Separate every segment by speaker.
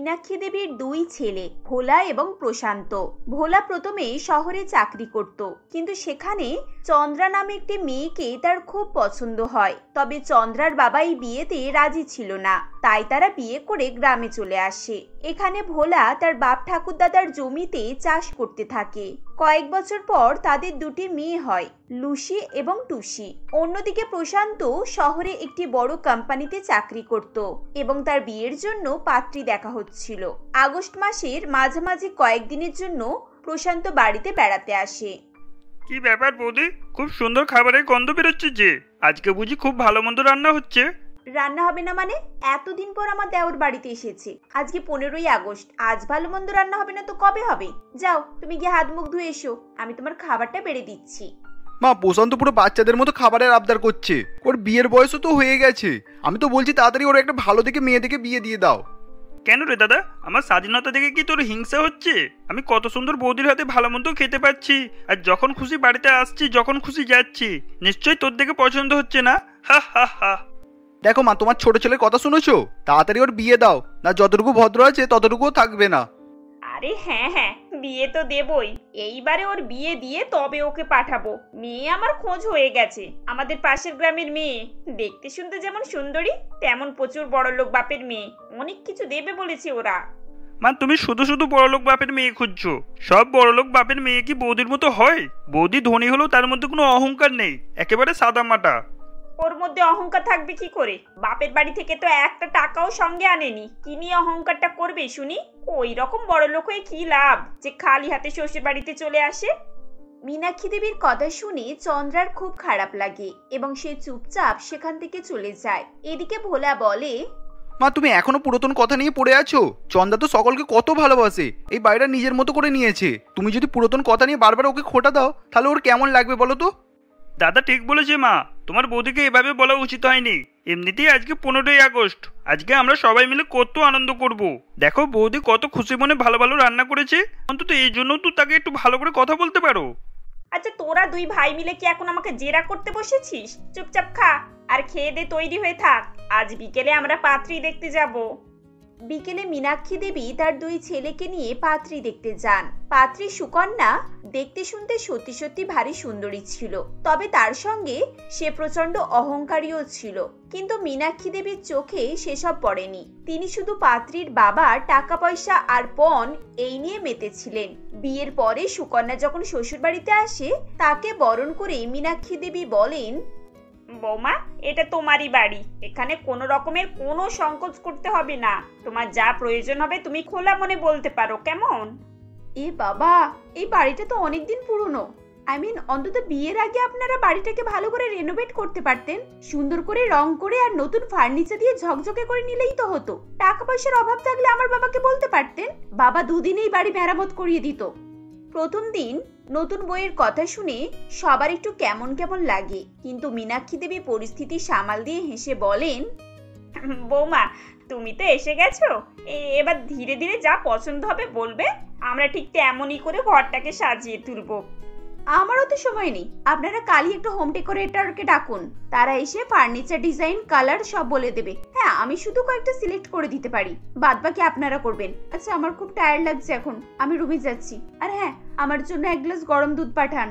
Speaker 1: মীনাক্ষী দেবীর দুই ছেলে ভোলা এবং প্রশান্ত। ভোলা প্রথমে শহরে চাকরি করত, কিন্তু সেখানে চন্দ্রা নামে একটি মেয়েকে তার খুব পছন্দ হয়। তবে চন্দ্রার বাবা এই বিয়েতে রাজি ছিল না, তাই তারা বিয়ে করে গ্রামে চলে আসে। এখানে ভোলা তার বাপ ঠাকুরদাদার জমিতে চাষ করতে থাকে। কয়েক বছর পর তাদের দুটি মেয়ে হয়, লুসি এবং টুসি। অন্যদিকে প্রশান্ত শহরে একটি বড় কোম্পানিতে চাকরি করত এবং তার বিয়ের জন্য পাত্রী দেখা হচ্ছিল। আগস্ট মাসের মাঝামাঝি কয়েকদিনের জন্য প্রশান্ত বাড়িতে বেড়াতে আসে।
Speaker 2: কি ব্যাপার বৌদি, খুব সুন্দর খাবারের গন্ধ বেরোচ্ছে যে। আজকে বুঝি খুব ভালো মন্দ রান্না হচ্ছে?
Speaker 1: রান্না হবে না মানে? এতদিন পর আমার দেওর বাড়িতে এসেছে। আজকে 15ই আগস্ট, আজ ভালো মন্দ রান্না হবে না তো কবে হবে? যাও তুমি গিয়ে হাত মুখ ধুয়ে এসো, আমি তোমার খাবারটা বেড়ে দিচ্ছি।
Speaker 3: মা, প্রশান্ত পুরো বাচ্চাদের মতো খাবারের আবদার করছে। ওর বিয়ের বয়সও তো হয়ে গেছে। আমি তো বলছি তাড়াতাড়ি ওর একটা ভালো দেখে মেয়ে দেখে বিয়ে দিয়ে দাও।
Speaker 2: কেন রে দাদা, আমার স্বাধীনতা দেখে কি তোর হিংসা হচ্ছে? আমি কত সুন্দর বৌদির হাতে ভালো মন্দ খেতে পাচ্ছি, আর যখন খুশি বাড়িতে আসছি, যখন খুশি যাচ্ছি। নিশ্চয়ই তোর দেখে পছন্দ হচ্ছে না? হা হা হা।
Speaker 3: দেখো মা, তোমার ছোট ছেলের কথা শুনেছো? তাড়াতাড়ি ওর বিয়ে দাও, না যতটুকু ভদ্র আছে ততটুকুও থাকবে না।
Speaker 1: আরে হ্যাঁ হ্যাঁ, বিয়ে তো দেবই। এইবারে ওর বিয়ে দিয়ে তবে ওকে পাঠাবো। মেয়ে আমার খোঁজ হয়ে গেছে, আমাদের পাশের গ্রামের মেয়ে। দেখতে শুনতে যেমন সুন্দরী, তেমন প্রচুর বড়লোক বাপের মেয়ে। অনেক কিছু দেবে বলেছে ওরা।
Speaker 2: মা, তুমি শুধু শুধু বড়লোক বাপের মেয়ে খুঁজছো। সব বড়লোক বাপের মেয়ে কি বৌদির মতো হয়? বৌদি ধনী হলেও তার মধ্যে কোনো অহংকার নেই, একেবারে সাদা মাটা।
Speaker 1: ওর মধ্যে অহংকার থাকবে কি করে? বাপের বাড়ি থেকে তো একটা টাকাও সঙ্গে আনেনি, কি নিয়ে অহংকারটা করবে শুনি? ওই রকম বড়লোক হয়ে কি লাভ যে খালি হাতে শ্বশুর বাড়িতে চলে আসে? মীনাক্ষী দেবীর কথা শুনে চন্দ্রার খুব খারাপ লাগে এবং সে চুপচাপ সেখান থেকে চলে যায়। এদিকে ভোলা বলে,
Speaker 3: মা, তুমি এখনো পুরাতন কথা নিয়ে পড়ে আছো? চন্দা তো সকলকে কত ভালোবাসে, এই বাড়িটা নিজের মতো করে নিয়েছে। তুমি যদি পুরাতন কথা নিয়ে বারবার ওকে খোঁটা দাও, তাহলে ওর কেমন লাগবে বলো তো?
Speaker 2: দাদা ঠিক বলেছে মা, তোমার বৌদিকে এভাবে বলা উচিত হয়নি। এমনিতেই আজকে 15ই আগস্ট, আজকে আমরা সবাই মিলে কত আনন্দ করব। দেখো বৌদি কত খুশি মনে ভালো ভালো রান্না করেছে, অন্তত এই জন্য তো তাকে একটু ভালো করে কথা বলতে পারো।
Speaker 1: আচ্ছা তোরা দুই ভাই মিলে কি এখন আমাকে জেরা করতে বসেছিস? চুপচাপ খা আর খেয়ে দে, তৈরি হয়ে থাক। আজ বিকেলে আমরা পাত্রী দেখতে যাব। বিকেলে মীনাক্ষী দেবী তার দুই ছেলেকে নিয়ে পাত্রী দেখতে যান। পাত্রী সুকন্যা দেখতে শুনতে সত্যি সত্যি ভারী সুন্দরী ছিল, তবে তার সঙ্গে সে প্রচন্ড অহংকারীও ছিল। কিন্তু মীনাক্ষী দেবীর চোখে সেসব পড়েনি। তিনি শুধু পাত্রীর বাবা টাকা পয়সা আর পণ এই নিয়ে মেতেছিলেন। বিয়ের পরে সুকন্যা যখন শ্বশুর বাড়িতে আসে, তাকে বরণ করে মীনাক্ষী দেবী বলেন, বৌমা, এটা তোমারই বাড়ি, এখানে কোনো রকমের কোনো সংকোচ করতে হবে না। তোমার যা প্রয়োজন হবে তুমি খোলা মনে বলতে পারো, কেমন? এ বাবা, এই বাড়িটা তো অনেকদিন পুরনো। অন্তত বিয়ের আগে আপনারা বাড়িটাকে ভালো করে রেনোভেট করতে পারতেন। সুন্দর করে রং করে আর নতুন ফার্নিচার দিয়ে ঝকঝকে করে নিলেই তো হতো। টাকা পয়সার অভাব থাকলে আমার বাবাকে বলতে পারতেন, বাবা দুদিনেই বাড়ি মেরামত করিয়ে দিত। প্রথম দিন নতুন বইয়ের কথা শুনে সবার একটু কেমন কেমন লাগে, কিন্তু মীনাক্ষী দেবী পরিস্থিতি সামাল দিয়ে হেসে বলেন, বৌমা তুমি তো এসে গেছো, এবার ধীরে ধীরে যা পছন্দ হবে বলবে, আমরা ঠিক তেমনই করে ঘরটাকে সাজিয়ে তুলবো। আমারও তো সময় নেই, আপনারা কালই একটু হোম ডেকোরেটরকে ডাকুন, তারা এসে ফার্নিচার ডিজাইন কালার সব বলে দেবে। হ্যাঁ, আমি শুধু কয়েকটা সিলেক্ট করে দিতে পারি, বাদ বাকি আপনারা করবেন। আচ্ছা, আমার খুব টায়ার্ড লাগছে এখন, আমি রুমে যাচ্ছি। আর হ্যাঁ, আমার জন্য এক গ্লাস গরম দুধ পাঠান।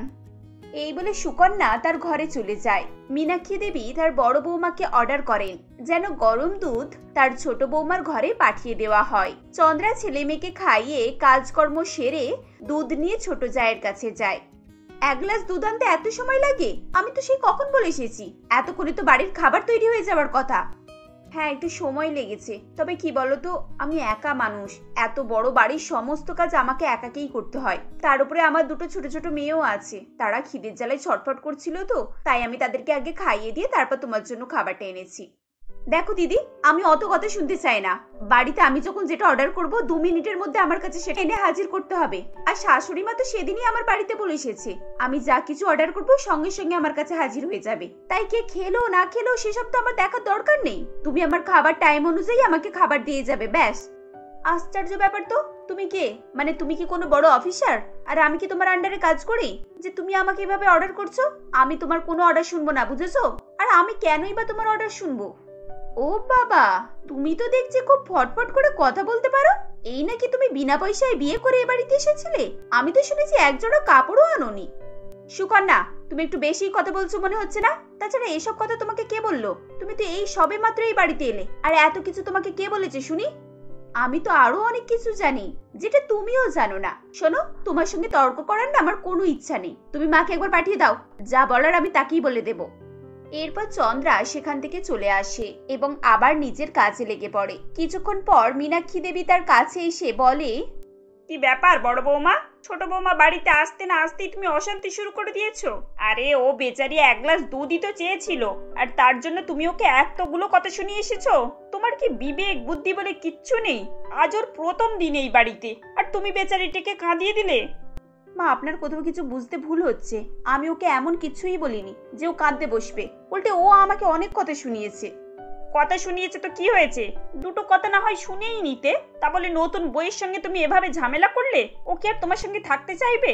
Speaker 1: এই বলে সুকন্যা তার ঘরে চলে যায়। মীনাক্ষী দেবী তার বড় বৌমাকে অর্ডার করেন যেন গরম দুধ তার ছোট বৌমার ঘরে পাঠিয়ে দেওয়া হয়। চন্দ্রা ছেলে মেয়েকে খাইয়ে কাজকর্ম সেরে দুধ নিয়ে ছোট জায়ের কাছে যায়। এক গ্লাস দুধ আনতে এত সময় লাগে? আমি তো সেই কখন বলে এসেছি, এতক্ষণে তো বাড়ির খাবার তৈরি হয়ে যাওয়ার কথা। হ্যাঁ, একটু সময় লেগেছে, তবে কি বলতো, আমি একা মানুষ, এত বড় বাড়ির সমস্ত কাজ আমাকে একাকেই করতে হয়। তার উপরে আমার দুটো ছোট ছোট মেয়েও আছে, তারা খিদের জ্বালায় ছটফট করছিল, তো তাই আমি তাদেরকে আগে খাইয়ে দিয়ে তারপর তোমার জন্য খাবারটা এনেছি। দেখো দিদি, আমি অত কথা শুনতে চাই না। বাড়িতে আমি যখন যেটা অর্ডার করব 2 মিনিটের মধ্যে আমার কাছে সেটা এনে হাজির করতে হবে। আর শাশুড়ি মা তো সেদিনই আমার বাড়িতে বলে এসেছে, আমি যা কিছু অর্ডার করব সঙ্গে সঙ্গে আমার কাছে হাজির হয়ে যাবে। তাই কে খেলো না খেলো সেসব তো আমার দেখার দরকার নেই। তুমি আমার খাবার টাইম অনুযায়ী আমাকে খাবার দিয়ে যাবে, ব্যাস। আশ্চর্য ব্যাপার তো, তুমি কে? মানে তুমি কি কোনো বড় অফিসার আর আমি কি তোমার আন্ডারে কাজ করি যে তুমি আমাকে এভাবে অর্ডার করছো? আমি তোমার কোনো অর্ডার শুনবো না, বুঝেছো? আর আমি কেনই বা তোমার অর্ডার শুনবো? ও বাবা, তুমি তো দেখছি খুব ফটফট করে কথা বলতে পারো। এই নাকি তুমি বিনা পয়সায় বিয়ে করে এ বাড়িতে এসেছিলে? আমি তো শুনেছি একজোড়া কাপড়ও আনোনি। সুকন্যা, তুমি একটু বেশি কথা বলছো মনে হচ্ছে না? তাছাড়া এসব কথা তোমাকে কে বললো? তুমি তো এই সবে মাত্র এই বাড়িতে এলে, আর এত কিছু তোমাকে কে বলেছে শুনি? আমি তো আরো অনেক কিছু জানি যেটা তুমিও জানো না। শোনো, তোমার সঙ্গে তর্ক করার না আমার কোনো ইচ্ছা নেই। তুমি মাকে একবার পাঠিয়ে দাও, যা বলার আমি তাকেই বলে দেব। এরপর চন্দ্রা সেখান থেকে চলে আসে এবং আবার নিজের কাজে লেগে পড়ে। কিছুক্ষণ পর মীনাক্ষী দেবী তার কাছে এসে বলে, কি ব্যাপার বড় বৌমা? ছোট বৌমা বাড়িতে আসতে না আসতেই তুমি অশান্তি শুরু করে দিয়েছো। আরে ও বেচারি এক গ্লাস দুধই তো চেয়েছিল, আর তার জন্য তুমি ওকে এতগুলো কথা শুনিয়ে এসেছো? তোমার কি বিবেক বুদ্ধি বলে কিচ্ছু নেই? আজ ওর প্রথম দিন এই বাড়িতে, আর তুমি বেচারিটিকে কাঁদিয়ে দিলে। মা, আপনার কোথাও কিছু বুঝতে ভুল হচ্ছে। আমি ওকে এমন কিছুই বলিনি যে ও কাঁদতে বসবে। উল্টে ও আমাকে অনেক কথা শুনিয়েছে। কথা শুনিয়েছে তো কি হয়েছে? দুটো কথা না হয় শুনেই নিতে। তা বলে নতুন বইয়ের সঙ্গে তুমি এভাবে ঝামেলা করলে, ও কি আর তোমার সঙ্গে থাকতে চাইবে?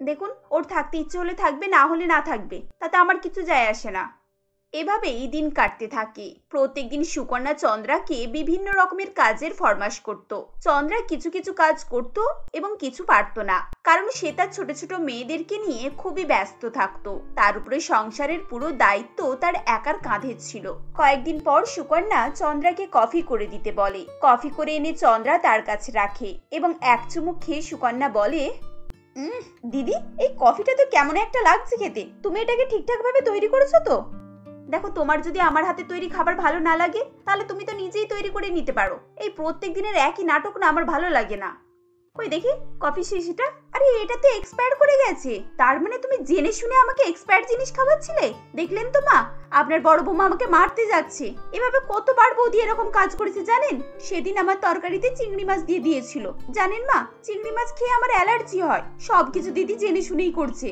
Speaker 1: দেখুন, ওর থাকতে ইচ্ছে হলে থাকবে, না হলে না থাকবে, তাতে আমার কিছু যায় আসে না। এভাবেই দিন কাটতে থাকে। প্রত্যেকদিন সুকন্যা চন্দ্রাকে বিভিন্ন রকমের কাজের ফরমাশ করত। চন্দ্রা কিছু কিছু কাজ করত এবং কিছু পারত না, কারণ সে তার ছোট ছোট মেয়েদেরকে নিয়ে খুবই ব্যস্ত থাকতো। তার উপরে সংসারের পুরো দায়িত্ব তার একার কাঁধে ছিল। কয়েকদিন পর সুকন্যা চন্দ্রাকে কফি করে দিতে বলে। কফি করে এনে চন্দ্রা তার কাছে রাখে এবং এক চুমুক খেয়ে সুকন্যা বলে, দিদি, এই কফিটা তো কেমন একটা লাগছে খেতে। তুমি এটাকে ঠিকঠাক ভাবে তৈরি করেছো তো? দেখো, তোমার যদি আমার হাতে তৈরি খাবার ভালো না লাগে তাহলে তুমি তো নিজেই তৈরি করে নিতে পারো। এই প্রত্যেক দিনের একই নাটক না আমার ভালো লাগে না। কই দেখি কফি শিশিটা। আরে, এটা তো এক্সপায়ার করে গেছে। তার মানে তুমি জেনে শুনে আমাকে এক্সপায়ার জিনিস খাওয়াচ্ছিলে? দেখলেন তো মা, আপনার বড় বৌমা আমাকে মারতে যাচ্ছে। এভাবে কতবার বৌদি এরকম কাজ করেছে জানেন? সেদিন আমার তরকারিতে চিংড়ি মাছ দিয়ে দিয়েছিল। জানেন মা, চিংড়ি মাছ খেয়ে আমার অ্যালার্জি হয়। সবকিছু দিদি জেনে শুনেই করছে।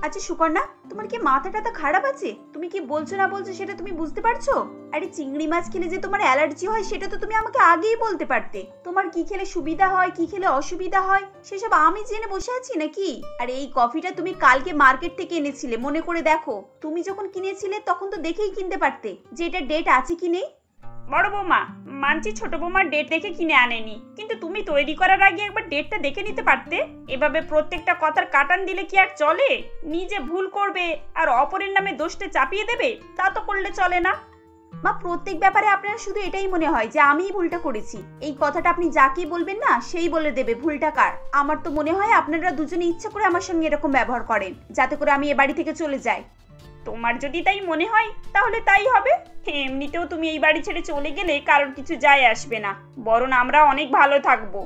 Speaker 1: আচ্ছা সুকন্যা, তোমার কি মাথাটা খারাপ আছে? তুমি কি বলছো না বলছো সেটা তুমি বুঝতে পারছো? আরে, চিংড়ি মাছ খেলে যে তোমার অ্যালার্জি হয় সেটা তো তুমি আমাকে আগেই বলতে পারতে। তোমার কি খেলে সুবিধা হয়, কি খেলে অসুবিধা হয় সেসব আমি জেনে বসে আছি নাকি? আর এই কফিটা তুমি কালকে মার্কেট থেকে এনেছিলে, মনে করে দেখো। তুমি যখন কিনেছিলে তখন তো দেখেই কিনতে পারতে যে এটা ডেট আছে কি নেই। বড় বৌমা, মানছি ছোট বৌমার ডেট দেখে কিনে আনেনি, কিন্তু তুমি তৈরি করার আগে একবার ডেটটা দেখে নিতে পারতে। এভাবে প্রত্যেকটা কথার কাটান দিলে কি আর চলে? নিজে ভুল করবে আর অপরের নামে দোষটা চাপিয়ে দেবে, তা তো করলে চলে না। মা, প্রত্যেক ব্যাপারে আপনার শুধু এটাই মনে হয় যে আমিই ভুলটা করেছি। এই কথাটা আপনি যাকে বলবেন না সেই বলে দেবে ভুলটা কার। আমার তো মনে হয় আপনারা দুজনে ইচ্ছা করে আমার সঙ্গে এরকম ব্যবহার করেন, যাতে করে আমি এ বাড়ি থেকে চলে যাই। তোমার যদি তাই মনে হয় তাহলে তাই হবে। এমনিতেও তুমি এই বাড়ি ছেড়ে চলে গেলে কারোর কিছু যায় আসবে না, বরং আমরা অনেক ভালো থাকবো।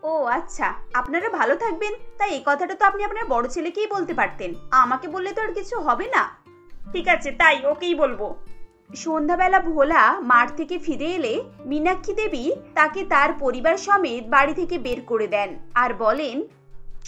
Speaker 1: ও আচ্ছা, আপনারা ভালো থাকবেন, তাই এই কথাটা তো আপনি আপনার বড় ছেলেকেই বলতে পারতেন। আমাকে বললে তো আর কিছু হবে না। ঠিক আছে, তাই ওকেই বলবো। সন্ধ্যাবেলা ভোলা মাঠ থেকে ফিরে এলে মীনাক্ষী দেবী তাকে তার পরিবার সমেত বাড়ি থেকে বের করে দেন আর বলেন,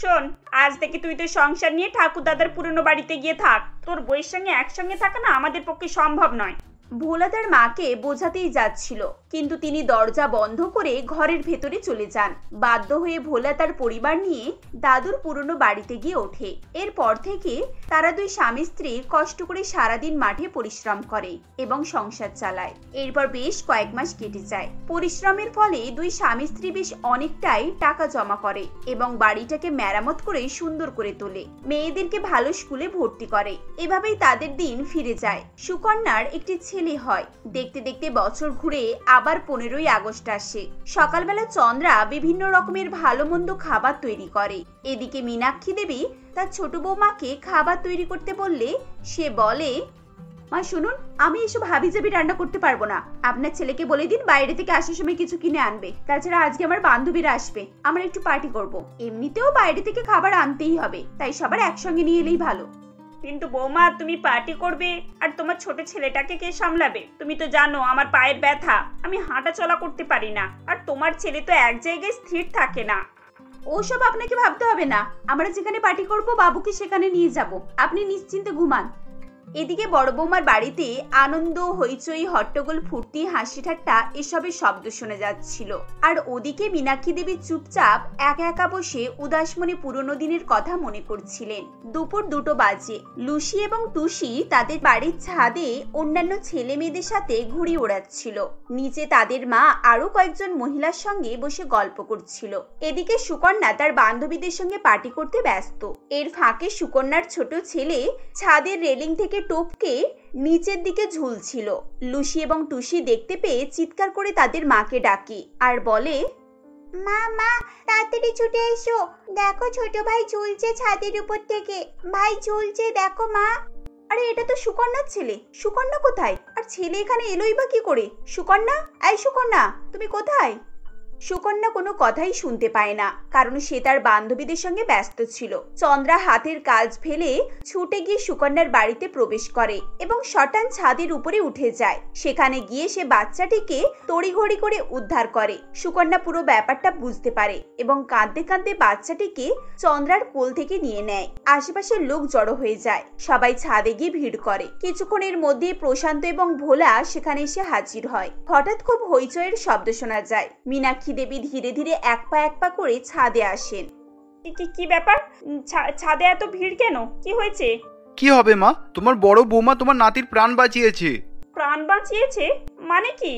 Speaker 1: শোন, আজ থেকে তুই তো সংসার নিয়ে ঠাকুর দাদার পুরনো বাড়িতে গিয়ে থাক। তোর বইয়ের সঙ্গে একসঙ্গে থাকা না আমাদের পক্ষে সম্ভব নয়। ভোলা তার মাকে বোঝাতেই যাচ্ছিল, কিন্তু তিনি দরজা বন্ধ করে ঘরের ভেতরে চলে যান। বাধ্য হয়ে ভোলা তার পরিবার নিয়ে দাদুর পুরনো বাড়িতে গিয়ে ওঠে। এরপর থেকে তারা দুই স্বামী স্ত্রী কষ্ট করে সারাদিন মাঠে পরিশ্রম করে এবং সংসার চালায়। এরপর বেশ কয়েক মাস কেটে যায়। পরিশ্রমের ফলে দুই স্বামী স্ত্রী বেশ অনেকটাই টাকা জমা করে এবং বাড়িটাকে মেরামত করে সুন্দর করে তোলে। মেয়েদেরকে ভালো স্কুলে ভর্তি করে। এভাবেই তাদের দিন ফিরে যায়। সুকন্যার একটি ছেলে হয়। দেখতে দেখতে বছর ঘুরে আবার 15ই আগস্ট আসে। সকালবেলা চন্দ্রা বিভিন্ন রকমের ভালো মন্দ খাবার তৈরি করে। এদিকে মীনাক্ষী দেবী তার ছোট বৌমাকে খাবার তৈরি করতে বললে সে বলে, মা শুনুন, আমি এসব হাবিজাবি রান্না করতে পারবো না। আপনার ছেলেকে বলে দিন বাইরে থেকে আসার সময় কিছু কিনে আনবে। তাছাড়া আজকে আমার বান্ধবীরা আসবে, আমরা একটু পার্টি করব। এমনিতেও বাইরে থেকে খাবার আনতেই হবে, তাই সবার একসঙ্গে নিয়ে এলেই ভালো। কিন্তু বৌমা, তুমি পার্টি করবে আর তোমার ছোট ছেলেটাকে কে সামলাবে? তুমি তো জানো আমার পায়ের ব্যথা, আমি হাঁটা চলা করতে পারি না। আর তোমার ছেলে তো এক জায়গায় স্থির থাকে না। ওসব আপনাকে ভাবতে হবে না। আমরা যেখানে পার্টি করব বাবুকে সেখানে নিয়ে যাব। আপনি নিশ্চিন্তে ঘুমান। এদিকে বড় বৌমার বাড়িতে আনন্দ, হইচই, হট্টগোল, ফুর্তি, হাসি ঠাট্টা এসবের শব্দ শোনা যাচ্ছিল। আর ওদিকে মীনাক্ষী দেবী চুপচাপ একা একা বসে উদাস মনে পুরনো দিনের কথা মনে করছিলেন। দুপুর 2টো বাজে। লুসি এবং টুসি তাদের বাড়ির ছাদে অন্যান্য ছেলে মেয়েদের সাথে ঘুড়ি ওড়াচ্ছিল। নিচে তাদের মা আরো কয়েকজন মহিলার সঙ্গে বসে গল্প করছিল। এদিকে সুকন্যা তার বান্ধবীদের সঙ্গে পার্টি করতে ব্যস্ত। এর ফাঁকে সুকন্যার ছোট ছেলে ছাদের রেলিং থেকে টপকে নিচের দিকে ঝুলছিল। লুসি এবং টুসি দেখতে পেয়ে চিৎকার করে তাদের মাকে ডাকে আর বলে, মা মা তাড়াতাড়ি ছুটে এসো, দেখো ছোট ভাই ঝুলছে ছাদের উপর থেকে, ভাই ঝুলছে দেখো মা। আরে এটা তো সুকন্যার ছেলে, সুকন্যা কোথায়? আর ছেলে এখানে এলোই বা কি করে? সুকন্যা, এই সুকন্যা, তুমি কোথায়? সুকন্যা কোনো কথাই শুনতে পায় না, কারণ সে তার বান্ধবীদের সঙ্গে ব্যস্ত ছিল। চন্দ্রা হাতের কাজ ফেলে ছুটে গিয়ে সুকন্যার বাড়িতে প্রবেশ করে এবং শটান ছাদের উপরে উঠে যায়। সেখানে গিয়ে সে বাচ্চাটিকে তড়িঘড়ি করে উদ্ধার করে। সুকন্যা পুরো ব্যাপারটা বুঝতে পারে এবং কাঁদতে কাঁদতে বাচ্চাটিকে চন্দ্রার কোল থেকে নিয়ে নেয়। আশেপাশের লোক জড়ো হয়ে যায়, সবাই ছাদে গিয়ে ভিড় করে। কিছুক্ষণের মধ্যে প্রশান্ত এবং ভোলা সেখানে এসে হাজির হয়। হঠাৎ খুব হইচইয়ের শব্দ শোনা যায়। মীনাক্ষী দেবী ধীরে ধীরে এক পা করে ছাদে আসেন। কি ব্যাপার? ছাদে এত ভিড় কেন? কি হয়েছে?
Speaker 3: কি হবে মা, তোমার বড় বৌমা তোমার নাতির প্রাণ বাঁচিয়েছে।
Speaker 1: প্রাণ বাঁচিয়েছে মানে কি?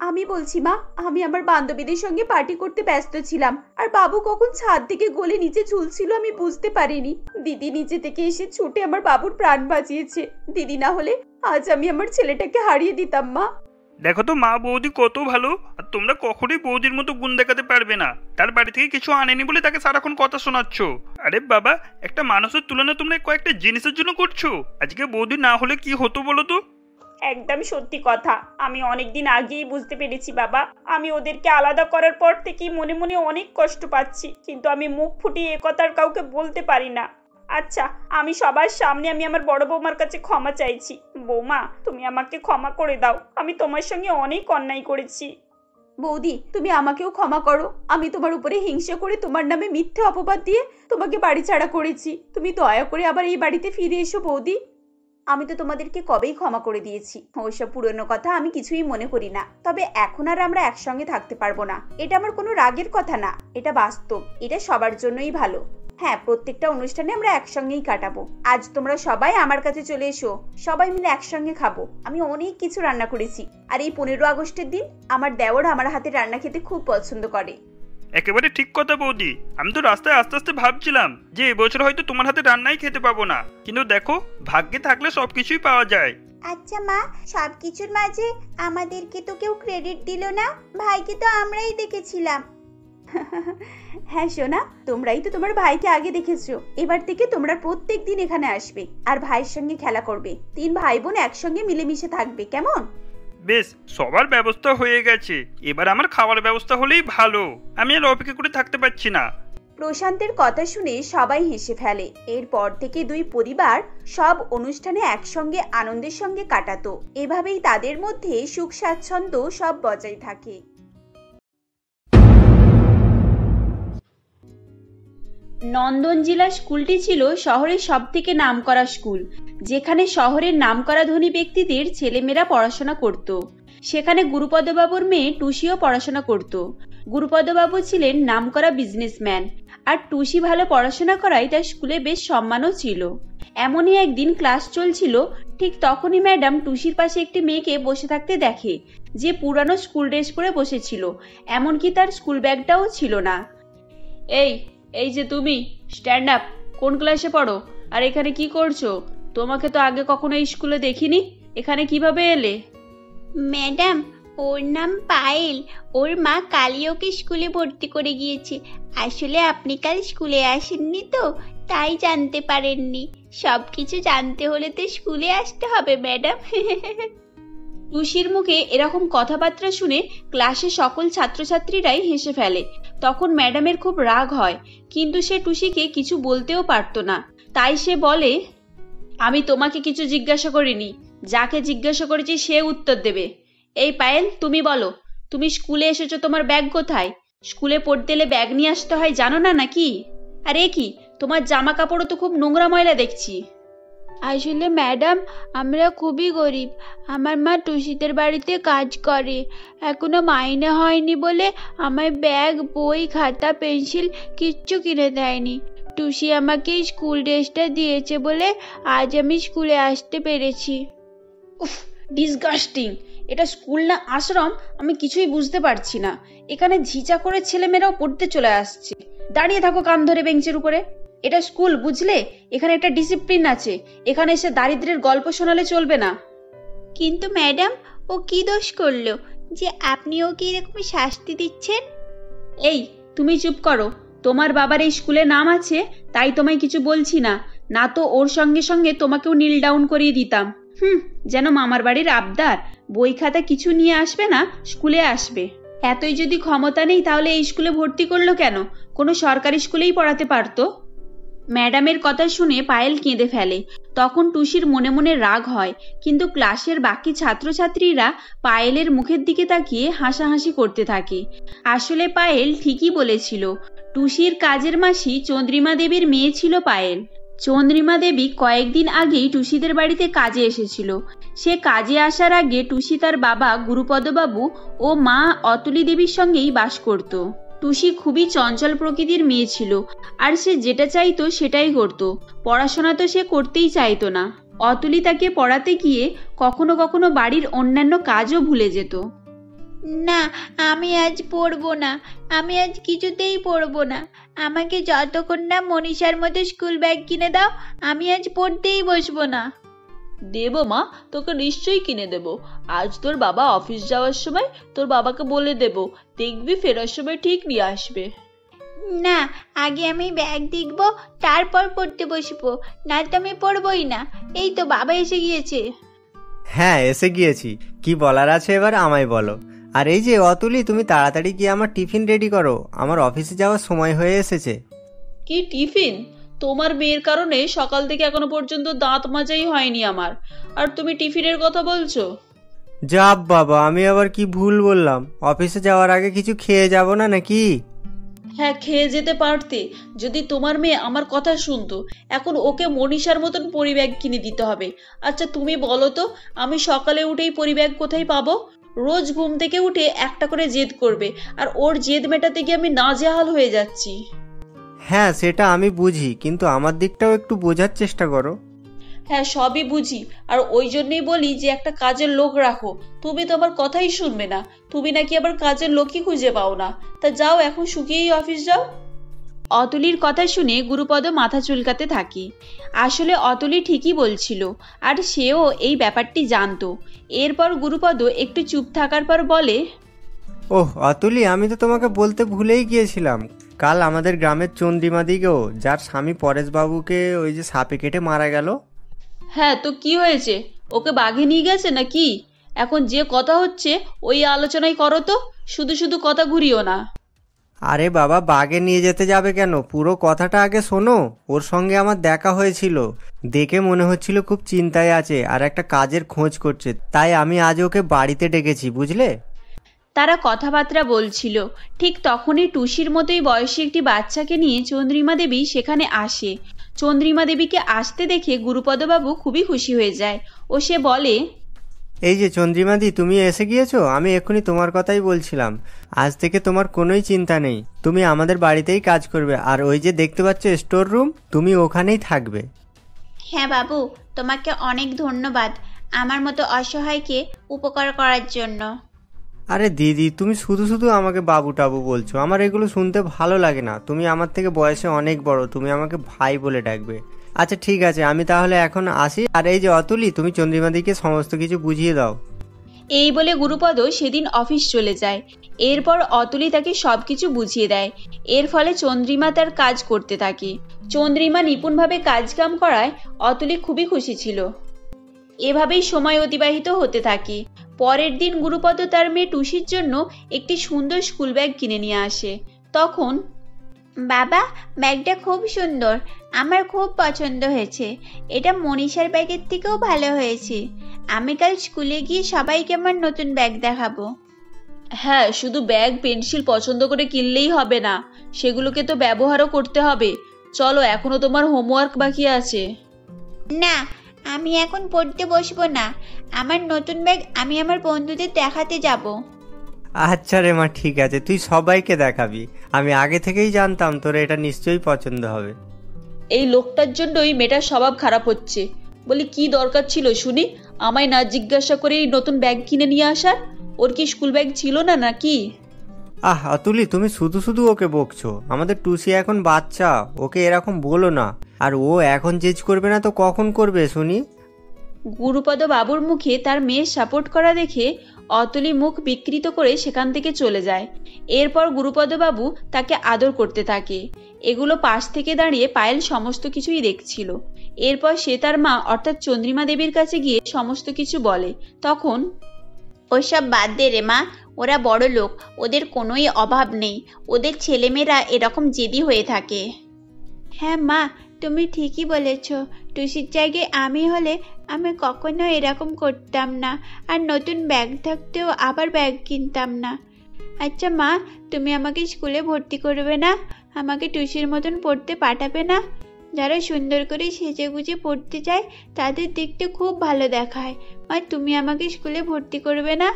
Speaker 1: আমি বলছি মা, আমি আমার বান্ধবীদের সঙ্গে পার্টি করতে ব্যস্ত ছিলাম আর বাবু কখন ছাদ থেকে গলে নিচে ঝুলছিল আমি বুঝতে পারিনি। দিদি নিচে থেকে এসে ছুটে আমার বাবুর প্রাণ বাঁচিয়েছে। দিদি না হলে আজ আমি আমার ছেলেটাকে হারিয়ে দিতাম। মা
Speaker 2: দেখো তো মা বৌদি কত ভালো, আর তোমরা কখনোই বৌদির মতো গুণ দেখাতে পারবে না। তার বাড়ি থেকে কিছু আনেনি বলে তাকে সারাক্ষণ কথা শোনাচ্ছ। আরে বাবা, একটা মানুষের তুলনা তোমরা কয়েকটা জিনিসের জন্য করছো। আজকে বৌদি না হলে কি হতো বলো তো?
Speaker 1: একদম সত্যি কথা, আমি অনেকদিন আগেই বুঝতে পেরেছি বাবা। আমি ওদেরকে আলাদা করার পর থেকেই মনে মনে অনেক কষ্ট পাচ্ছি, কিন্তু আমি মুখ ফুটিয়ে একথার কাউকে বলতে পারি না। আচ্ছা, আমি সবার সামনে আমি আমার বড় বৌমার কাছে ক্ষমা চাইছি। বৌমা, তুমি আমাকে ক্ষমা করে দাও, আমি তোমার সঙ্গে অনেক অন্যায় করেছি। বৌদি, তুমি আমাকেও ক্ষমা করো। আমি তোমার উপরে হিংসা করে তোমার নামে মিথ্যে অপবাদ দিয়ে তোমাকে বাড়ি ছাড়া করেছি। তুমি দয়া করে আবার এই বাড়িতে ফিরে এসো বৌদি। আমি তো তোমাদেরকে কবেই ক্ষমা করে দিয়েছি। ওইসব পুরনো কথা আমি কিছুই মনে করি না। তবে এখন আর আমরা একসঙ্গে থাকতে পারবো না। এটা আমার কোনো রাগের কথা না, এটা বাস্তব। এটা সবার জন্যই ভালো। হ্যাঁ, প্রত্যেকটা অনুষ্ঠানে আমরা একসঙ্গেই কাটাবো। আজ তোমরা সবাই আমার কাছে চলে এসো, সবাই মিলে একসঙ্গে খাবো। আমি অনেক কিছু রান্না করেছি। আর এই 15 আগস্টের দিন আমার দেওর আমার হাতের রান্না খেতে খুব পছন্দ করে।
Speaker 2: একেবারে ঠিক কথা বৌদি। আমি তো রাস্তায় আস্তে আস্তে ভাবছিলাম যে এবছর হয়তো তোমার হাতে রান্নাই খেতে পাবো না, কিন্তু দেখো ভাগ্যে থাকলে সবকিছুই পাওয়া যায়।
Speaker 1: আচ্ছা মা, সবকিছুর মাঝে আমাদেরকে তো কেউ ক্রেডিট দিল না। ভাইকে তো আমরাই দেখেছিলাম। হ্যাঁ সোনা, তোমরাই তো তোমার ভাইকে আগে দেখেছো। এবার থেকে তোমরা প্রত্যেক দিন এখানে আসবে আর ভাইয়ের সঙ্গে খেলা করবে। 3 ভাই বোন একসঙ্গে মিলেমিশে থাকবে, কেমন?
Speaker 2: বেশ, সবার ব্যবস্থা হয়ে গেছে। এবার আমার খাওয়ার ব্যবস্থা হলেই ভালো। আমি আর অপেক্ষা করে থাকতে পারছি না।
Speaker 1: প্রশান্তের কথা শুনে সবাই হেসে ফেলে। এরপর থেকে 2 পরিবার সব অনুষ্ঠানে একসঙ্গে আনন্দের সঙ্গে কাটাতো। এভাবেই তাদের মধ্যে সুখ স্বাচ্ছন্দ্য সব বজায় থাকে। নন্দন জেলা স্কুলটি ছিল শহরের সবথেকে নামকরা স্কুল, যেখানে শহরের নামকরা ধনী ব্যক্তিদের ছেলেমেয়েরা পড়াশোনা করত। সেখানে গুরুপদবাবুর মেয়ে টুসিও পড়াশোনা করত। গুরুপদবাবু ছিলেন নামকরা বিজনেসম্যান, আর টুসি ভালো পড়াশোনা করায় তার স্কুলে বেশ সম্মানও ছিল। এমনই একদিন ক্লাস চলছিল, ঠিক তখনই ম্যাডাম টুসির পাশে একটি মেয়েকে বসে থাকতে দেখে, যে পুরানো স্কুল ড্রেস পরে বসেছিল, এমনকি তার স্কুল ব্যাগটাও ছিল না। এই যে তুমি, স্ট্যান্ড আপ। কোন ক্লাসে পড়ো আর এখানে কি করছো? তোমাকে তো আগে কখনো এই স্কুলে দেখিনি, এখানে কিভাবে এলে?
Speaker 4: ম্যাডাম, ওর নাম পায়েল। ওর মা কালই ওকে স্কুলে ভর্তি করে গিয়েছে। আসলে আপনি কাল স্কুলে আসেননি তো, তাই জানতে পারেননি। সবকিছু জানতে হলে তো স্কুলে আসতে হবে ম্যাডাম।
Speaker 1: টুসির মুখে এরকম কথাবার্তা শুনে ক্লাসের সকল ছাত্রছাত্রীরাই হেসে ফেলে। তখন ম্যাডামের খুব রাগ হয়, কিন্তু সে টুসিকে কিছু বলতেও পারত না। তাই সে বলে, আমি তোমাকে কিছু জিজ্ঞাসা করিনি, যাকে জিজ্ঞাসা করেছি সে উত্তর দেবে। এই পায়েল, তুমি বলো, তুমি স্কুলে এসেছো, তোমার ব্যাগ কোথায়? স্কুলে পড়তে এলে ব্যাগ নিয়ে আসতে হয়, জানো না নাকি? আর এ কি, তোমার জামা কাপড়ও তো খুব নোংরা ময়লা দেখছি।
Speaker 4: আসলে ম্যাডাম, আমরা খুবই গরিব। আমার মা টুসিদের বাড়িতে কাজ করে, এখনো মাইনে হয়নি বলে আমায় ব্যাগ, বই, খাতা, পেন্সিল কিচ্ছু কিনে দেয়নি। টুসি আমাকে এই স্কুল ড্রেসটা দিয়েছে বলে আজ আমি স্কুলে আসতে পেরেছি।
Speaker 5: উফ, ডিসগাস্টিং! এটা স্কুল না আশ্রম আমি কিছুই বুঝতে পারছি না। এখানে ঝিঁচা করে ছেলেমেয়েরাও পড়তে চলে আসছে। দাঁড়িয়ে থাকো কান ধরে বেঞ্চের উপরে। এটা স্কুল, বুঝলে? এখানে একটা ডিসিপ্লিন আছে। এখানে এসে দারিদ্র্যের গল্প শোনালে চলবে না।
Speaker 4: কিন্তু ম্যাডাম, ও কি দোষ করলো যে আপনি ওকে এরকম শাস্তি দিচ্ছেন?
Speaker 5: এই, তুমি চুপ করো। তোমার বাবার এই স্কুলে নাম আছে তাই তোমায় কিছু বলছি না, না তো ওর সঙ্গে সঙ্গে তোমাকেও নীল ডাউন করিয়ে দিতাম। যেন মামার বাড়ির আবদার, বই খাতা কিছু নিয়ে আসবে না, স্কুলে আসবে। এতই যদি ক্ষমতা নেই তাহলে এই স্কুলে ভর্তি করলো কেন? কোনো সরকারি স্কুলেই পড়াতে পারতো। ম্যাডামের কথা শুনে পায়েল কেঁদে ফেলে। তখন টুসির মনে মনে রাগ হয়, কিন্তু ক্লাসের বাকি ছাত্রছাত্রীরা পায়েলের মুখের দিকে তাকিয়ে হাসাহাসি করতে থাকে। আসলে পায়েল ঠিকই বলেছিল, টুসির কাজের মাসি চন্দ্রিমা দেবীর মেয়ে ছিল পায়েল। চন্দ্রিমা দেবী কয়েকদিন আগেই টুসিদের বাড়িতে কাজে এসেছিল। সে কাজে আসার আগে টুসি তার বাবা গুরুপদবাবু ও মা অতুলি দেবীর সঙ্গেই বাস করত। টুসি খুবই চঞ্চল প্রকৃতির মেয়ে ছিল, আর সে যেটা চাইতো সেটাই করত। পড়াশোনা তো সে করতেই চাইতো না। অতুলি তাকে পড়াতে গিয়ে কখনো কখনো বাড়ির অন্যান্য কাজও ভুলে যেত।
Speaker 4: না, আমি আজ পড়বো না, আমি আজ কিছুতেই পড়বো না। আমাকে যতক্ষণ না মনীষার মতো স্কুল ব্যাগ কিনে দাও, আমি আজ পড়তেই বসবো না।
Speaker 6: দেবো মা, তোকে নিশ্চয়ই কিনে দেবো। আজ তোর বাবা অফিস যাওয়ার সময় তোর বাবাকে বলে দেবো, দেখবি ফেরার সময় ঠিক নিয়ে আসবে।
Speaker 4: না, আগে আমি ব্যাগ দেখবো, তারপর পড়তে বসবো, না তো আমি পড়বই না। এই তো বাবা এসে গিয়েছে।
Speaker 7: হ্যাঁ, এসে গিয়েছি। কি বলার আছে এবার আমায় বলো। আর এই যে অতুলি, তুমি তাড়াতাড়ি গিয়ে আমার টিফিন রেডি করো, আমার অফিসে যাওয়ার সময় হয়ে এসেছে।
Speaker 6: কি টিফিন? তোমার মেয়ের কারণে সকাল থেকে এখনো পর্যন্ত দাঁত মাজাই হয়নি আমার, আর তুমি টিফিনের কথা বলছো?
Speaker 7: যাব বাবা, আমি আবার কি ভুল বললাম? অফিসে যাওয়ার আগে কিছু খেয়ে যাব না নাকি?
Speaker 6: হ্যাঁ, খেয়ে যেতে পারতে যদি তোমার মেয়ে আমার কথা শুনতো। এখন ওকে মনীষার মতন পরিব্যাগ কিনে দিতে হবে। আচ্ছা তুমি বলো তো, আমি সকালে উঠেই পরিব্যাগ কোথায় পাবো? রোজ ঘুম থেকে উঠে একটা করে জেদ করবে, আর ওর জেদ মেটাতে গিয়ে আমি নাজেহাল হয়ে যাচ্ছি।
Speaker 7: হ্যাঁ, সেটা আমি বুঝি, কিন্তু আমার দিকটাও একটু বোঝার চেষ্টা করো।
Speaker 6: হ্যাঁ, সবই বুঝি, আর ওই জন্যই বলি যে একটা কাজের লোক রাখো। তুমি তো আমার কথাই শুনবে না। তুমি নাকি আবার কাজের লোকই খুঁজে পাও না। তা যাও, এখন শুকিয়েই অফিস যাও।
Speaker 5: অতুলির কথা শুনে গুরুপদ মাথা চুলকাতে থাকে। আসলে অতুলি ঠিকই বলছিল, আর সেও এই ব্যাপারটি জানতো। এরপর গুরুপদ একটু চুপ থাকার পর বলে,
Speaker 7: ওহ অতুলি, আমি তো তোমাকে বলতে ভুলেই গিয়েছিলাম। কাল আমাদের গ্রামের চন্দ্রিমা দিকেও, যার স্বামী পরেশবাবুকে ওই যে সাপে কেটে মারা গেল।
Speaker 6: হ্যাঁ, তো কি হয়েছে? ওকে বাঘে নিয়ে গেছে নাকি? এখন যে কথা হচ্ছে ওই আলোচনাই করো তো, শুধু শুধু কথা ঘুরিও না।
Speaker 7: আরে বাবা, বাগে নিয়ে যেতে যাবে কেন? পুরো কথাটা আগে শোনো। ওর সঙ্গে আমার দেখা হয়েছিল, দেখে মনে হচ্ছিল খুব চিন্তায় আছে আর একটা কাজের খোঁজ করছে, তাই আমি আজ ওকে বাড়িতে ডেকেছি, বুঝলে?
Speaker 5: তারা কথাবার্তা বলছিল। ঠিক তখনই টুসির মতোই বয়সী একটি বাচ্চাকে নিয়ে চন্দ্রিমা দেবী সেখানে আসে। চন্দ্রিমা দেবীকে আসতে দেখে গুরুপদবাবু খুবই খুশি হয়ে যায় ও সে বলে,
Speaker 7: এই যে চন্দ্রিমাদি, তুমি এসে গিয়েছো। আমি এক্ষুনি তোমার কথাই বলছিলাম। আজ থেকে তোমার কোনোই চিন্তা নেই, তুমি আমাদের বাড়িতেই কাজ করবে, আর ওই যে দেখতে পাচ্ছ স্টোর রুম, তুমি ওখানেই থাকবে।
Speaker 4: হ্যাঁ বাবু, তোমাকে অনেক ধন্যবাদ আমার মতো অসহায়কে উপকার করার জন্য।
Speaker 7: আরে দিদি, তুমি শুধু শুধু আমাকে বাবু টাবু বলছো, আমার এগুলো শুনতে ভালো লাগে না। তুমি আমার থেকে বয়সে অনেক বড়, তুমি আমাকে ভাই বলে ডাকবে। আচ্ছা ঠিক আছে, আমি তাহলে এখন আসি। আর এই যে অতুলি, তুমি চন্দ্রিমাদিকে সমস্ত কিছু বুঝিয়ে দাও।
Speaker 5: এই বলে গুরুপদ সেদিন অফিস চলে যায়। এরপর অতুলি তাকে সবকিছু বুঝিয়ে দেয়। এর ফলে চন্দ্রিমা তার কাজ করতে থাকে। চন্দ্রিমা নিপুণভাবে কাজকাম করায় অতুলি খুবই খুশি ছিল। এভাবেই সময় অতিবাহিত হতে থাকে। পরের দিন গুরুপদ তার মেয়ে টুসির জন্য একটি সুন্দর স্কুল ব্যাগ কিনে নিয়ে আসে। তখন,
Speaker 4: বাবা, ব্যাগটা খুব সুন্দর, আমার খুব পছন্দ হয়েছে। এটা মনীষার ব্যাগের থেকেও ভালো হয়েছে। আমি কাল স্কুলে গিয়ে সবাইকে আমার নতুন ব্যাগ দেখাবো।
Speaker 6: হ্যাঁ, শুধু ব্যাগ পেন্সিল পছন্দ করে কিনলেই হবে না, সেগুলোকে তো ব্যবহারও করতে হবে। চলো, এখনো তোমার হোমওয়ার্ক বাকি আছে।
Speaker 4: না, আমি এখন পড়তে বসবো না। আমার নতুন ব্যাগ আমি আমার বন্ধুদের দেখাতে যাব।
Speaker 7: আচ্ছা রে মা, ঠিক আছে, তুই সবাইকে দেখাবি। আমি আগে থেকেই জানতাম তোর এটা নিশ্চয়ই পছন্দ হবে।
Speaker 6: এই লোকটার জন্যই মেয়েটার স্বভাব খারাপ হচ্ছে। বলি কি দরকার ছিল শুনি আমায় না জিজ্ঞাসা করে এই নতুন ব্যাগ কিনে নিয়ে আসার? ওর কি স্কুল ব্যাগ ছিল না নাকি?
Speaker 7: অতুলি, তুমি শুধু শুধু ওকে বকছো। আমাদের টুসি এখন বাচ্চা, ওকে এরকম বলো না। আর ও এখন জেজ করবে না তো কখন করবে শুনি?
Speaker 5: গুরুপদ বাবুর মুখে তার মেয়ের সাপোর্ট করা দেখে অতুলি মুখ বিকৃত করে সেখান থেকে চলে যায়। এরপর গুরুপদ বাবু তাকে আদর করতে থাকে। এগুলো পাশ থেকে দাঁড়িয়ে পায়েল সমস্ত কিছুই দেখছিল। এরপর সে তার মা অর্থাৎ চন্দ্রিমা দেবীর কাছে গিয়ে সমস্ত কিছু বলে। তখন
Speaker 4: ওসব বাদ দে রে মা, ওরা বড় লোক, ওদের কোনোই অভাব নেই। ওদের ছেলেমেয়েরা এরকম জেদি হয়ে থাকে। হ্যাঁ মা, তুমি ঠিকই বলেছ। টুসির জায়গায় আমি হলে আমি কখনো এরকম করতাম না, আর নতুন ব্যাগ থাকতেও আবার ব্যাগ কিনতাম না। আচ্ছা মা, তুমি আমাকে স্কুলে ভর্তি করবে না? আমাকে টুসির মতন পড়তে পাঠাবে না? যারা সুন্দর করে সেজে গুজে পড়তে চায় তাদের দেখতে খুব ভালো দেখায়। মা, তুমি আমাকে স্কুলে ভর্তি করবে না?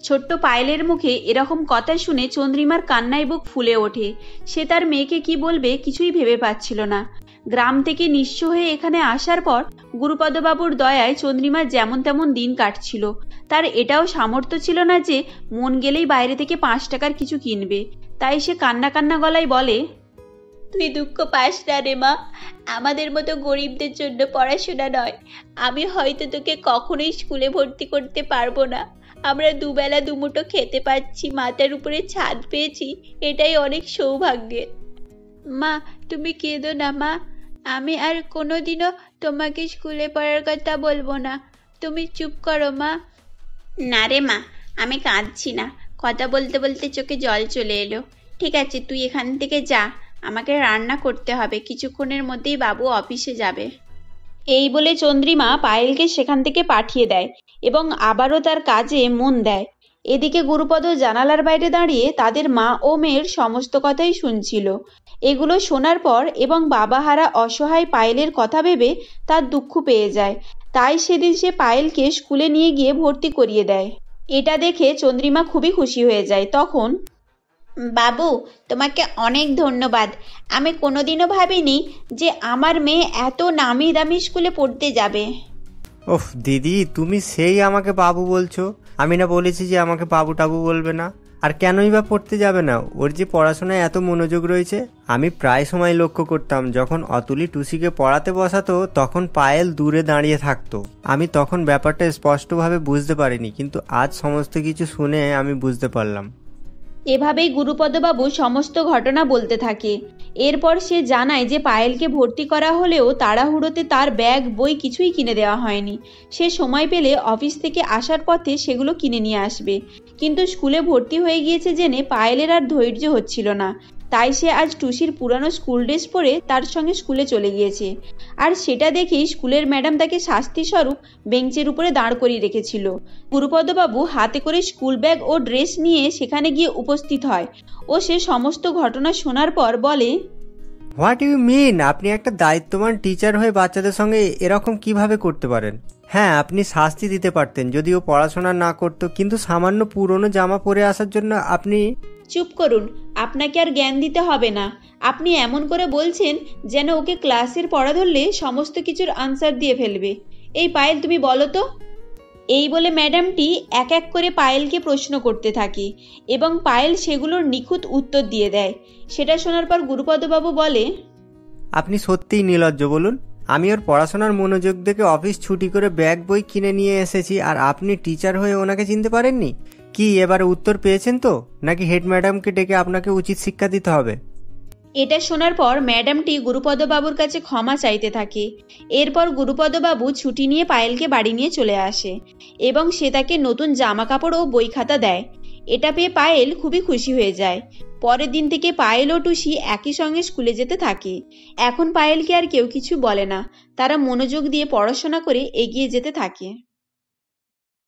Speaker 5: ছোট্ট পায়েলের মুখে এরকম কথা শুনে চন্দ্রিমার কান্নায় বুক ফুলে ওঠে। সে তার মেয়েকে কি বলবে কিছুই ভেবে পাচ্ছিল না। গ্রাম থেকে নিঃস্ব হয়ে এখানে আসার পর গুরুপদবাবুর দয়ায় চন্দ্রিমার যেমন তেমন দিন কাটছিল। তার এটাও সামর্থ্য ছিল না যে মন গেলেই বাইরে থেকে 5 টাকার কিছু কিনবে। তাই সে কান্না কান্না গলায় বলে,
Speaker 4: তুই দুঃখ পাস না রে মা, আমাদের মতো গরিবদের জন্য পড়াশোনা নয়। আমি হয়তো তোকে কখনোই স্কুলে ভর্তি করতে পারবো না। আমরা দুবেলা দুমুঠো খেতে পাচ্ছি, মাথার উপরে ছাদ পেয়েছি, এটাই অনেক সৌভাগ্যের। মা, তুমি কেঁদো না মা, আমি আর কোনোদিনও তোমাকে স্কুলে পড়ার কথা বলবো না। তুমি চুপ করো মা। না রে মা, আমি কাঁদছি না। কথা বলতে বলতে চোখে জল চলে এলো। ঠিক আছে, তুই এখান থেকে যা, আমাকে রান্না করতে হবে। কিছুক্ষণের মধ্যেই বাবু অফিসে যাবে।
Speaker 5: এই বলে চন্দ্রিমা পায়েলকে সেখান থেকে পাঠিয়ে দেয় এবং আবারও তার কাজে মন দেয়। এদিকে গুরুপদ জানালার বাইরে দাঁড়িয়ে তাদের মা ও মেয়ের সমস্ত কথাই শুনছিল। এগুলো শোনার পর এবং বাবাহারা অসহায় পায়েলের কথা ভেবে তার দুঃখ পেয়ে যায়। তাই সেদিন সে পায়েলকে স্কুলে নিয়ে গিয়ে ভর্তি করিয়ে দেয়। এটা দেখে চন্দ্রিমা খুবই খুশি হয়ে যায়। তখন
Speaker 4: বাবু, তোমাকে অনেক ধন্যবাদ। আমি কোনোদিনও ভাবিনি যে আমার মেয়ে এত নামি দামি স্কুলে পড়তে যাবে।
Speaker 7: ওফ দিদি, তুমি সেই আমাকে বাবু বলছো? আমি না বলেছি যে আমাকে বাবু টাবু বলবে না? আর কেনই বা পড়তে যাবে না? ওর যে পড়াশোনায় এত মনোযোগ রয়েছে। আমি প্রায় সময় লক্ষ্য করতাম যখন অতুলি টুসিকে পড়াতে বসাতো তখন পায়েল দূরে দাঁড়িয়ে থাকতো। আমি তখন ব্যাপারটা স্পষ্টভাবে বুঝতে পারিনি, কিন্তু আজ সমস্ত কিছু শুনে আমি বুঝতে পারলাম।
Speaker 5: এভাবেই গুরুপদবাবু সমস্ত ঘটনা বলতে থাকে। এরপর সে জানায় যে পায়েলকে ভর্তি করা হলেও তাড়াহুড়োতে তার ব্যাগ বই কিছুই কিনে দেওয়া হয়নি। সে সময় পেলে অফিস থেকে আসার পথে সেগুলো কিনে নিয়ে আসবে। কিন্তু স্কুলে ভর্তি হয়ে গিয়েছে জেনে পায়েলের আর ধৈর্য হচ্ছিল না। তাই সে আজ টুসির পুরানো স্কুল ড্রেস পরে তার সঙ্গে স্কুলে চলে গিয়েছে। আর সেটা দেখেই স্কুলের ম্যাডাম তাকে শাস্তি স্বরূপ বেঞ্চের উপরে দাঁড় করিয়ে রেখেছিল। গুরুপদবাবু হাতে করে স্কুল ব্যাগ ও ড্রেস নিয়ে সেখানে গিয়ে উপস্থিত হয় ও সে সমস্ত ঘটনা শোনার পর বলে,
Speaker 7: হোয়াট ইউ মিন? আপনি একটা দায়িত্ববান টিচার হয়ে বাচ্চাদের সঙ্গে এরকম কিভাবে করতে পারেন? হ্যাঁ, আপনি শাস্তি দিতে পারতেন যদি ও পড়াশোনা না করতো, কিন্তু সামান্য পুরনো জামা পরে আসার জন্য আপনি...
Speaker 5: চুপ করুন, আপনাকে আর জ্ঞান দিতে হবে না। আপনি এমন করে বলছেন যেন ওকে ক্লাসের পড়া ধরলে সমস্ত কিছুর আনসার দিয়ে ফেলবে। এই পায়েল, তুমি বলো তো। এই বলে ম্যাডামটি এক এক করে পায়েলকে প্রশ্ন করতে থাকে এবং পায়েল সেগুলোর নিখুঁত উত্তর দিয়ে দেয়। সেটা শোনার পর গুরুপদবাবু বলে,
Speaker 7: আপনি সত্যিই নির্লজ্জ। বলুন, আমি ওর পড়াশোনার মনোযোগ দেখে অফিস ছুটি করে ব্যাগ বই কিনে নিয়ে এসেছি, আর আপনি টিচার হয়ে ওনাকে চিনতে পারেননি? কি এবারে উত্তর পেয়েছেন তো, নাকি হেড ম্যাডামকে ডেকে আপনাকে উচিত শিক্ষা দিতে হবে?
Speaker 5: এটা শোনার পর ম্যাডামটি গুরুপদবাবুর কাছে ক্ষমা চাইতে থাকে। এরপর গুরুপদবাবু ছুটি নিয়ে পায়েলকে বাড়ি নিয়ে চলে আসে এবং সে তাকে নতুন জামা কাপড় ও বই খাতা দেয়। এটা পেয়ে পায়েল খুবই খুশি হয়ে যায়। পরের দিন থেকে পায়েল ও টুসি একই সঙ্গে স্কুলে যেতে থাকে। এখন পায়েলকে আর কেউ কিছু বলে না। তারা মনোযোগ দিয়ে পড়াশোনা করে এগিয়ে যেতে থাকে।